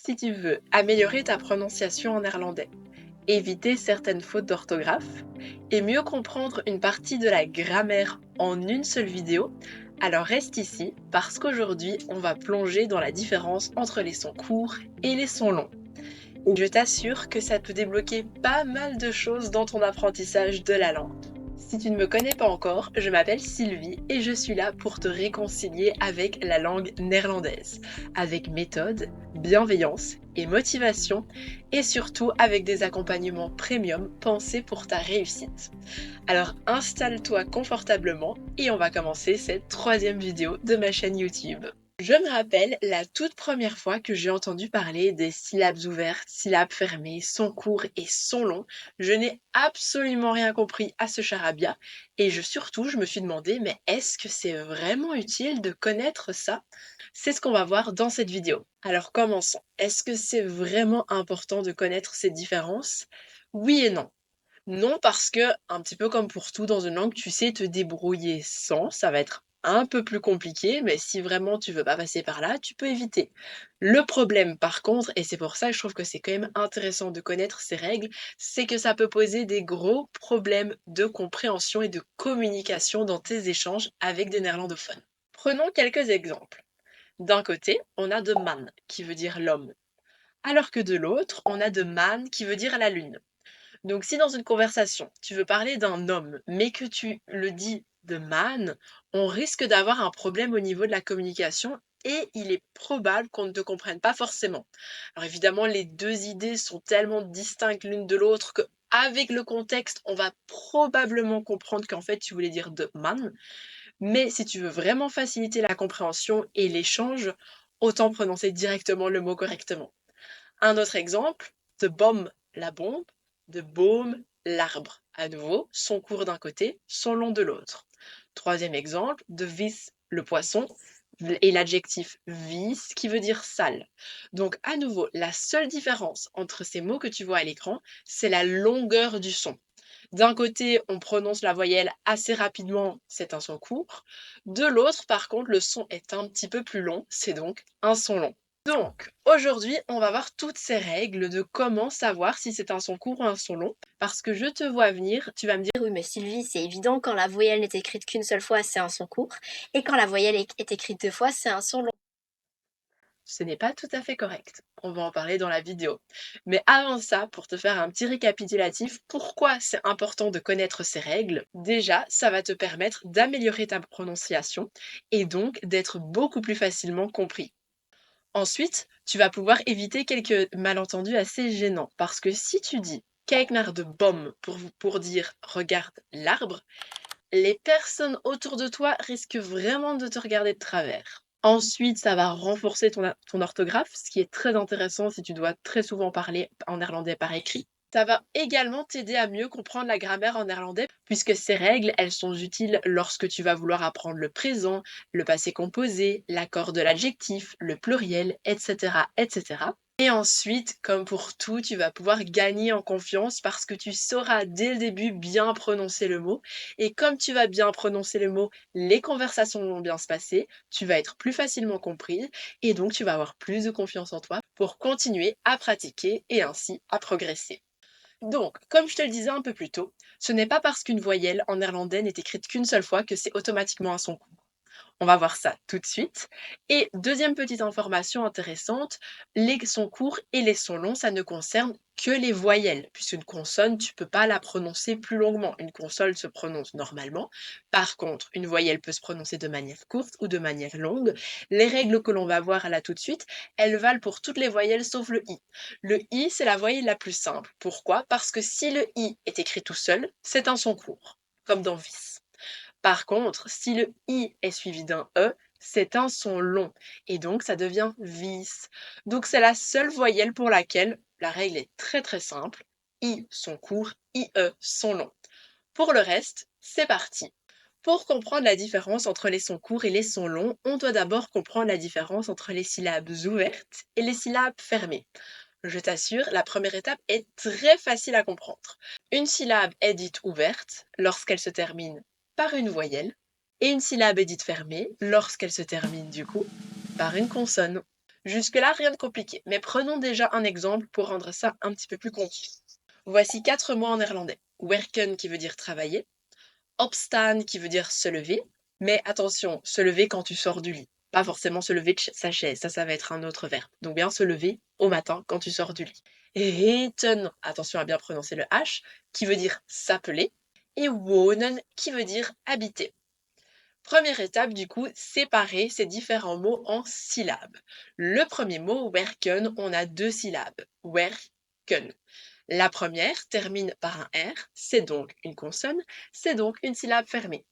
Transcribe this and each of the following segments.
Si tu veux améliorer ta prononciation en néerlandais, éviter certaines fautes d'orthographe et mieux comprendre une partie de la grammaire en une seule vidéo, alors reste ici parce qu'aujourd'hui on va plonger dans la différence entre les sons courts et les sons longs. Et je t'assure que ça peut débloquer pas mal de choses dans ton apprentissage de la langue. Si tu ne me connais pas encore, je m'appelle Sylvie et je suis là pour te réconcilier avec la langue néerlandaise, avec méthode, bienveillance et motivation, et surtout avec des accompagnements premium pensés pour ta réussite. Alors installe-toi confortablement et on va commencer cette troisième vidéo de ma chaîne YouTube. Je me rappelle la toute première fois que j'ai entendu parler des syllabes ouvertes, syllabes fermées, sons courts et sons longs. Je n'ai absolument rien compris à ce charabia et surtout je me suis demandé mais est-ce que c'est vraiment utile de connaître ça? C'est ce qu'on va voir dans cette vidéo. Alors commençons. Est-ce que c'est vraiment important de connaître ces différences? Oui et non. Non, parce que, un petit peu comme pour tout dans une langue, tu sais te débrouiller sans, ça va être un peu plus compliqué, mais si vraiment tu veux pas passer par là, tu peux éviter. Le problème, par contre, et c'est pour ça que je trouve que c'est quand même intéressant de connaître ces règles, c'est que ça peut poser des gros problèmes de compréhension et de communication dans tes échanges avec des néerlandophones. Prenons quelques exemples. D'un côté, on a de man, qui veut dire l'homme, alors que de l'autre, on a de man, qui veut dire la lune. Donc si dans une conversation, tu veux parler d'un homme, mais que tu le dis de man, on risque d'avoir un problème au niveau de la communication et il est probable qu'on ne te comprenne pas forcément. Alors évidemment, les deux idées sont tellement distinctes l'une de l'autre que avec le contexte, on va probablement comprendre qu'en fait tu voulais dire de man, mais si tu veux vraiment faciliter la compréhension et l'échange, autant prononcer directement le mot correctement. Un autre exemple, de bombe, la bombe, de baume, l'arbre. À nouveau, son court d'un côté, son long de l'autre. Troisième exemple, de vis, le poisson, et l'adjectif vis qui veut dire sale. Donc à nouveau, la seule différence entre ces mots que tu vois à l'écran, c'est la longueur du son. D'un côté, on prononce la voyelle assez rapidement, c'est un son court. De l'autre, par contre, le son est un petit peu plus long, c'est donc un son long. Donc, aujourd'hui, on va voir toutes ces règles de comment savoir si c'est un son court ou un son long. Parce que je te vois venir, tu vas me dire, Oui, mais Sylvie, c'est évident, quand la voyelle n'est écrite qu'une seule fois, c'est un son court, et quand la voyelle est écrite deux fois, c'est un son long. ce n'est pas tout à fait correct. On va en parler dans la vidéo. Mais avant ça, pour te faire un petit récapitulatif, pourquoi c'est important de connaître ces règles? Déjà, ça va te permettre d'améliorer ta prononciation et donc d'être beaucoup plus facilement compris. Ensuite, tu vas pouvoir éviter quelques malentendus assez gênants parce que si tu dis kijk naar de boom pour dire regarde l'arbre, les personnes autour de toi risquent vraiment de te regarder de travers. Ensuite, ça va renforcer ton orthographe, ce qui est très intéressant si tu dois très souvent parler en néerlandais par écrit. Ça va également t'aider à mieux comprendre la grammaire en néerlandais, puisque ces règles, elles sont utiles lorsque tu vas vouloir apprendre le présent, le passé composé, l'accord de l'adjectif, le pluriel, etc., etc. Et ensuite, comme pour tout, tu vas pouvoir gagner en confiance parce que tu sauras dès le début bien prononcer le mot. Et comme tu vas bien prononcer le mot, les conversations vont bien se passer, tu vas être plus facilement compris et donc tu vas avoir plus de confiance en toi pour continuer à pratiquer et ainsi à progresser. Donc, comme je te le disais un peu plus tôt, ce n'est pas parce qu'une voyelle en néerlandais n'est écrite qu'une seule fois que c'est automatiquement un son court. On va voir ça tout de suite. Et deuxième petite information intéressante, les sons courts et les sons longs, ça ne concerne que les voyelles, puisqu'une consonne, tu peux pas la prononcer plus longuement. Une consonne se prononce normalement. Par contre, une voyelle peut se prononcer de manière courte ou de manière longue. Les règles que l'on va voir là tout de suite, elles valent pour toutes les voyelles sauf le i. Le i, c'est la voyelle la plus simple. Pourquoi? Parce que si le i est écrit tout seul, c'est un son court, comme dans vis. Par contre, si le i est suivi d'un e, c'est un son long et donc ça devient vis. Donc c'est la seule voyelle pour laquelle la règle est très très simple. I son court, ie son long. Pour le reste, c'est parti. Pour comprendre la différence entre les sons courts et les sons longs, on doit d'abord comprendre la différence entre les syllabes ouvertes et les syllabes fermées. Je t'assure, la première étape est très facile à comprendre. Une syllabe est dite ouverte lorsqu'elle se termine par une voyelle et une syllabe est dite fermée lorsqu'elle se termine du coup par une consonne. Jusque-là, rien de compliqué, mais prenons déjà un exemple pour rendre ça un petit peu plus concret. Voici 4 mots en néerlandais. Werken qui veut dire travailler, opstaan qui veut dire se lever, mais attention, se lever quand tu sors du lit. Pas forcément se lever de sa chaise, ça va être un autre verbe. Donc bien se lever au matin quand tu sors du lit. Heten, attention à bien prononcer le H, qui veut dire s'appeler, et wonen qui veut dire habiter. Première étape, du coup, séparer ces différents mots en syllabes. Le premier mot, werken, on a 2 syllabes. Werken. La première termine par un R, c'est donc une consonne, c'est donc une syllabe fermée.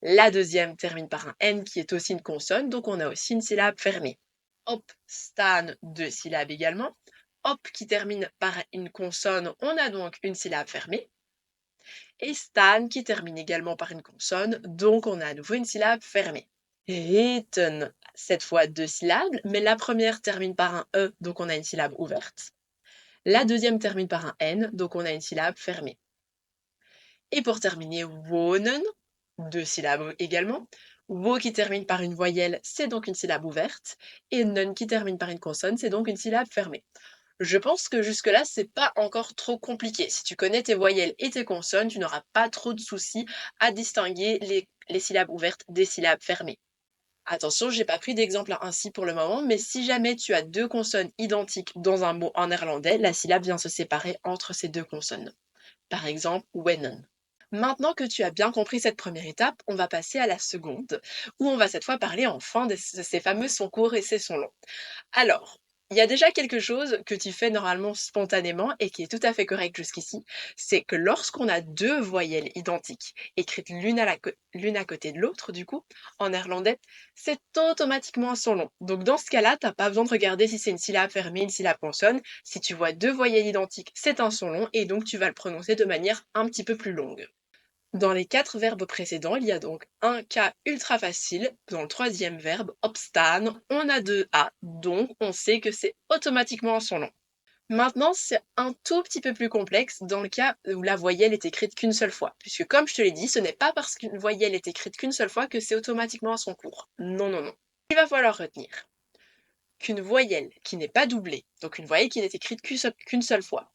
La deuxième termine par un N qui est aussi une consonne, donc on a aussi une syllabe fermée. Hop, stan, 2 syllabes également. Hop qui termine par une consonne, on a donc une syllabe fermée. Et stan qui termine également par une consonne, donc on a à nouveau une syllabe fermée. Reten, cette fois 2 syllabes, mais la première termine par un E, donc on a une syllabe ouverte. La deuxième termine par un N, donc on a une syllabe fermée. Et pour terminer, wonen, 2 syllabes également. Wo qui termine par une voyelle, c'est donc une syllabe ouverte. Et nen qui termine par une consonne, c'est donc une syllabe fermée. Je pense que jusque-là, c'est pas encore trop compliqué. Si tu connais tes voyelles et tes consonnes, tu n'auras pas trop de soucis à distinguer les syllabes ouvertes des syllabes fermées. Attention, j'ai pas pris d'exemple ainsi pour le moment, mais si jamais tu as 2 consonnes identiques dans un mot en néerlandais, la syllabe vient se séparer entre ces 2 consonnes. Par exemple, wennen. Maintenant que tu as bien compris cette première étape, on va passer à la seconde, où on va cette fois parler enfin de ces fameux sons courts et ces sons longs. Alors, il y a déjà quelque chose que tu fais normalement spontanément et qui est tout à fait correct jusqu'ici, c'est que lorsqu'on a 2 voyelles identiques, écrites l'une à côté de l'autre du coup, en néerlandais, c'est automatiquement un son long. Donc dans ce cas-là, tu pas besoin de regarder si c'est une syllabe fermée, une syllabe consonne. Si tu vois 2 voyelles identiques, c'est un son long et donc tu vas le prononcer de manière un petit peu plus longue. Dans les 4 verbes précédents, il y a donc un cas ultra facile. Dans le troisième verbe, opstaan, on a 2 A, donc on sait que c'est automatiquement un son long. Maintenant, c'est un tout petit peu plus complexe dans le cas où la voyelle est écrite qu'une seule fois, puisque comme je te l'ai dit, ce n'est pas parce qu'une voyelle est écrite qu'une seule fois que c'est automatiquement un son court. Non, non, non. Il va falloir retenir qu'une voyelle qui n'est pas doublée, donc une voyelle qui n'est écrite qu'une seule fois,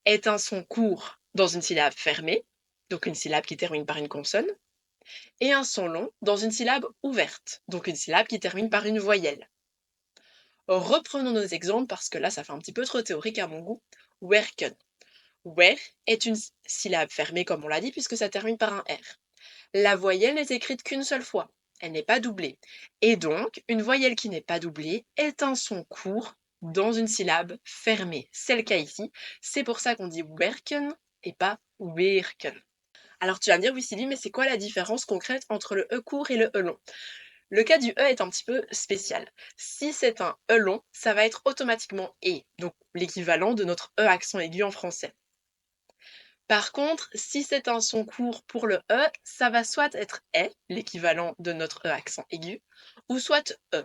est un son court dans une syllabe fermée, donc une syllabe qui termine par une consonne, et un son long dans une syllabe ouverte, donc une syllabe qui termine par une voyelle. Reprenons nos exemples parce que là, ça fait un petit peu trop théorique à mon goût. Werken. Wer est une syllabe fermée, comme on l'a dit, puisque ça termine par un R. La voyelle n'est écrite qu'une seule fois. Elle n'est pas doublée. Et donc, une voyelle qui n'est pas doublée est un son court dans une syllabe fermée. C'est le cas ici. C'est pour ça qu'on dit werken et pas werken. Alors tu vas me dire, oui Sylvie, mais c'est quoi la différence concrète entre le E court et le E long? Le cas du E est un petit peu spécial. Si c'est un E long, ça va être automatiquement E, donc l'équivalent de notre E accent aigu en français. Par contre, si c'est un son court pour le E, ça va soit être E, l'équivalent de notre E accent aigu, ou soit E.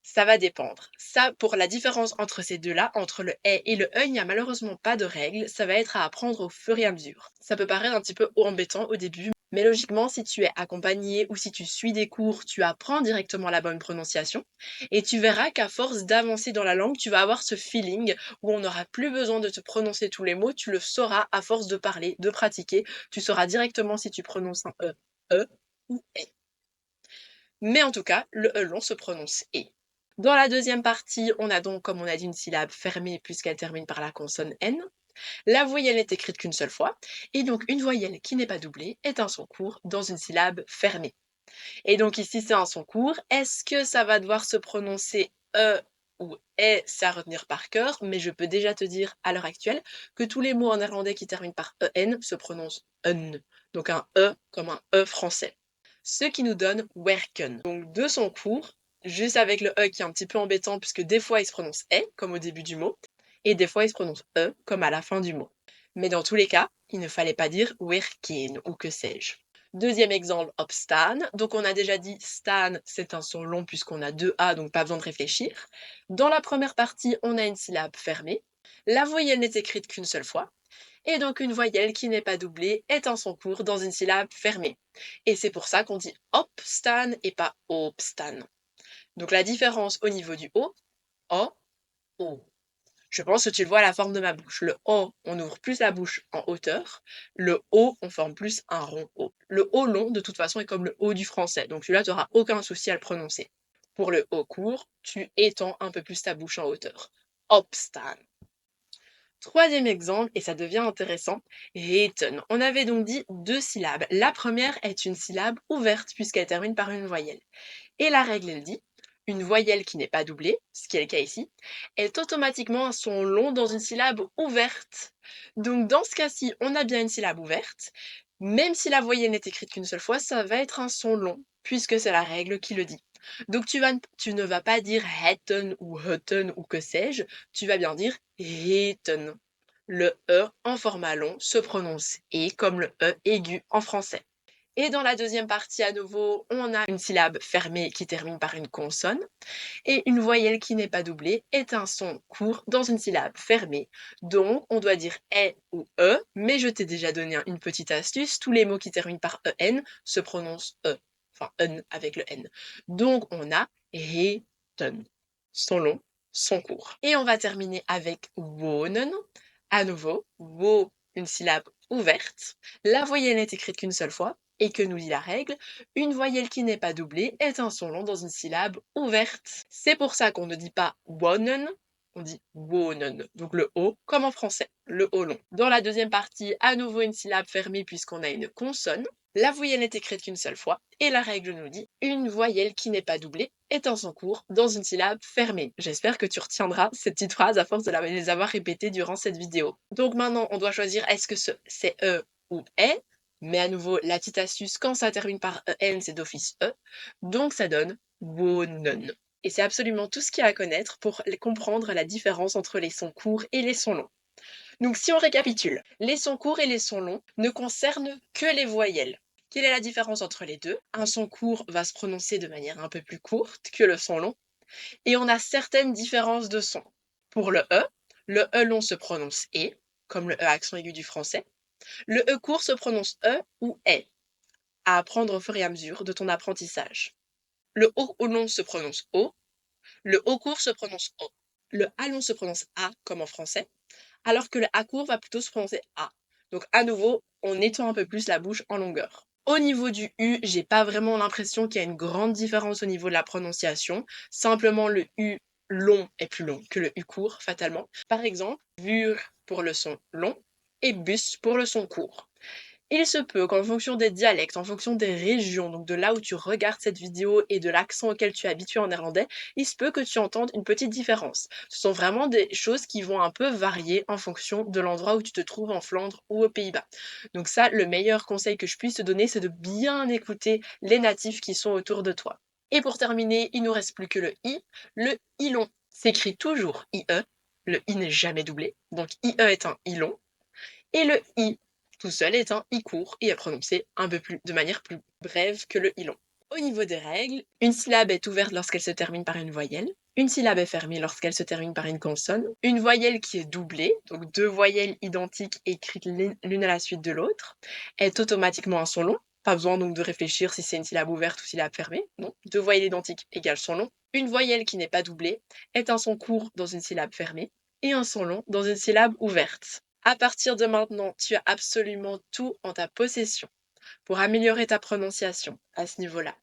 Ça va dépendre. Ça, pour la différence entre ces deux-là, entre le E et le E, il n'y a malheureusement pas de règle, ça va être à apprendre au fur et à mesure. Ça peut paraître un petit peu embêtant au début, mais logiquement, si tu es accompagné ou si tu suis des cours, tu apprends directement la bonne prononciation et tu verras qu'à force d'avancer dans la langue, tu vas avoir ce feeling où on n'aura plus besoin de te prononcer tous les mots, tu le sauras à force de parler, de pratiquer, tu sauras directement si tu prononces un E ou E. Mais en tout cas, le E long se prononce E. Dans la deuxième partie, on a donc, comme on a dit, une syllabe fermée puisqu'elle termine par la consonne N. La voyelle n'est écrite qu'une seule fois, et donc une voyelle qui n'est pas doublée est un son court dans une syllabe fermée. Et donc ici, c'est un son court. Est-ce que ça va devoir se prononcer E ou E, c'est à retenir par cœur, mais je peux déjà te dire à l'heure actuelle que tous les mots en néerlandais qui terminent par EN se prononcent un, donc un E comme un E français. Ce qui nous donne werken. Donc deux sons courts, juste avec le E qui est un petit peu embêtant puisque des fois il se prononce E comme au début du mot, et des fois il se prononce E comme à la fin du mot. Mais dans tous les cas, il ne fallait pas dire werken ou que sais-je. Deuxième exemple, opstaan. Donc on a déjà dit stan, c'est un son long puisqu'on a deux A, donc pas besoin de réfléchir. Dans la première partie, on a une syllabe fermée. La voyelle n'est écrite qu'une seule fois. Et donc une voyelle qui n'est pas doublée est un son court dans une syllabe fermée. Et c'est pour ça qu'on dit opstaan et pas opstaan. Donc la différence au niveau du O, O, O. Je pense que tu le vois à la forme de ma bouche. Le O, on ouvre plus la bouche en hauteur. Le O, on forme plus un rond O. Le O long, de toute façon, est comme le O du français. Donc celui-là, tu n'auras aucun souci à le prononcer. Pour le O court, tu étends un peu plus ta bouche en hauteur. Opstaan. Troisième exemple, et ça devient intéressant, reten. On avait donc dit deux syllabes. La première est une syllabe ouverte puisqu'elle termine par une voyelle. Et la règle, elle dit, une voyelle qui n'est pas doublée, ce qui est le cas ici, est automatiquement un son long dans une syllabe ouverte. Donc dans ce cas-ci, on a bien une syllabe ouverte, même si la voyelle n'est écrite qu'une seule fois, ça va être un son long, puisque c'est la règle qui le dit. Donc tu ne vas pas dire hetten ou hutten ou que sais-je, tu vas bien dire heten. Le E en format long se prononce E comme le E aigu en français. Et dans la deuxième partie, à nouveau, on a une syllabe fermée qui termine par une consonne. Et une voyelle qui n'est pas doublée est un son court dans une syllabe fermée. Donc, on doit dire E ou E, mais je t'ai déjà donné une petite astuce. Tous les mots qui terminent par EN se prononcent E. Enfin, EN avec le N. Donc, on a reten. Son long, son court. Et on va terminer avec wonen. À nouveau, wo, une syllabe ouverte. La voyelle n'est écrite qu'une seule fois. Et que nous dit la règle, une voyelle qui n'est pas doublée est un son long dans une syllabe ouverte. C'est pour ça qu'on ne dit pas wonen, on dit wonen. Donc le O, comme en français, le O long. Dans la deuxième partie, à nouveau une syllabe fermée puisqu'on a une consonne. La voyelle n'est écrite qu'une seule fois, et la règle nous dit une voyelle qui n'est pas doublée est un son court dans une syllabe fermée. J'espère que tu retiendras cette petite phrase à force de les avoir répétées durant cette vidéo. Donc maintenant, on doit choisir est-ce que c'est E ou E. Mais à nouveau, la petite astuce, quand ça termine par EN, c'est d'office E. Donc ça donne wonen. Et c'est absolument tout ce qu'il y a à connaître pour comprendre la différence entre les sons courts et les sons longs. Donc si on récapitule, les sons courts et les sons longs ne concernent que les voyelles. Quelle est la différence entre les deux? Un son court va se prononcer de manière un peu plus courte que le son long. Et on a certaines différences de son. Pour le E long se prononce E, comme le E accent aigu du français. Le E court se prononce E ou E, à apprendre au fur et à mesure de ton apprentissage. Le O long se prononce O, le O court se prononce O. Le A long se prononce A, comme en français, alors que le A court va plutôt se prononcer A. Donc à nouveau, on étend un peu plus la bouche en longueur. Au niveau du U, j'ai pas vraiment l'impression qu'il y a une grande différence au niveau de la prononciation. Simplement, le U long est plus long que le U court, fatalement. Par exemple, VUR pour le son long et BUS pour le son court. Il se peut qu'en fonction des dialectes, en fonction des régions, donc de là où tu regardes cette vidéo et de l'accent auquel tu es habitué en néerlandais, il se peut que tu entendes une petite différence. Ce sont vraiment des choses qui vont un peu varier en fonction de l'endroit où tu te trouves en Flandre ou aux Pays-Bas. Donc ça, le meilleur conseil que je puisse te donner, c'est de bien écouter les natifs qui sont autour de toi. Et pour terminer, il nous reste plus que le I. Le I long s'écrit toujours IE. Le I n'est jamais doublé. Donc IE est un I long. Et le I tout seul est un I court et est prononcé de manière plus brève que le I long. Au niveau des règles, une syllabe est ouverte lorsqu'elle se termine par une voyelle, une syllabe est fermée lorsqu'elle se termine par une consonne, une voyelle qui est doublée, donc deux voyelles identiques écrites l'une à la suite de l'autre, est automatiquement un son long. Pas besoin donc de réfléchir si c'est une syllabe ouverte ou syllabe fermée. Non, deux voyelles identiques égale son long. Une voyelle qui n'est pas doublée est un son court dans une syllabe fermée et un son long dans une syllabe ouverte. À partir de maintenant, tu as absolument tout en ta possession pour améliorer ta prononciation à ce niveau-là,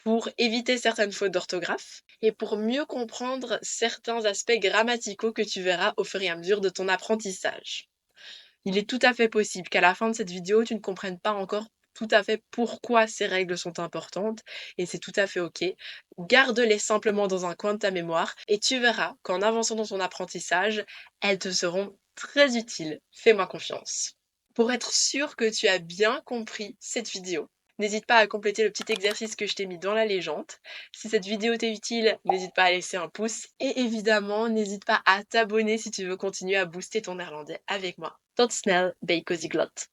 pour éviter certaines fautes d'orthographe et pour mieux comprendre certains aspects grammaticaux que tu verras au fur et à mesure de ton apprentissage. Il est tout à fait possible qu'à la fin de cette vidéo, tu ne comprennes pas encore tout à fait pourquoi ces règles sont importantes et c'est tout à fait ok. Garde-les simplement dans un coin de ta mémoire et tu verras qu'en avançant dans ton apprentissage, elles te seront très utiles. Fais-moi confiance. Pour être sûr que tu as bien compris cette vidéo, n'hésite pas à compléter le petit exercice que je t'ai mis dans la légende. Si cette vidéo t'est utile, n'hésite pas à laisser un pouce et évidemment, n'hésite pas à t'abonner si tu veux continuer à booster ton néerlandais avec moi. Tot snel bij Cozy Glot.